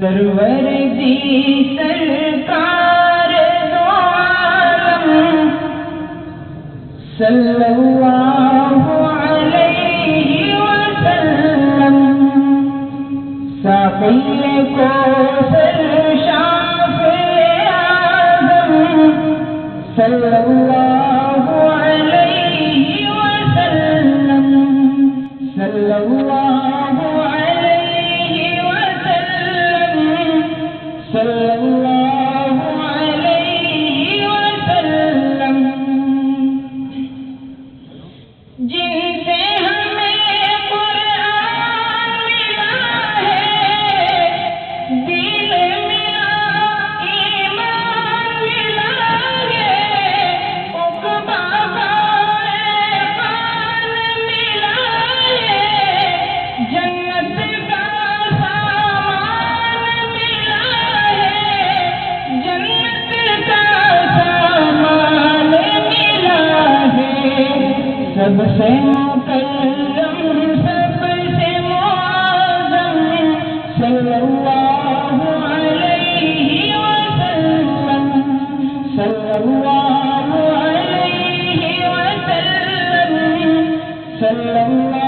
Server दी सरकार दो आलम सल्लल्लाहु अलैहि वसल्लम। साक़िए कौसर शाफ़िए आज़म सल्लल्लाहु अलैहि वसल्लम। सल्लल्लाहु अलैहि वसल्लम। सल्लल्लाहु अलैहि वसल्लम। जिनसे हमें कुरान मिला है, दिल मिला ईमान मिला है, उक़बा क़ुरान मिला है, जन्नत का सामान मिला है, जन्नत का सामान मिला है। सबसे मुकर्रम सबसे मुआज़्ज़म सल्लल्लाहु अलैहि वसल्लम। सल्लल्लाहु अलैहि वसल्लम। सल्लल्लाहु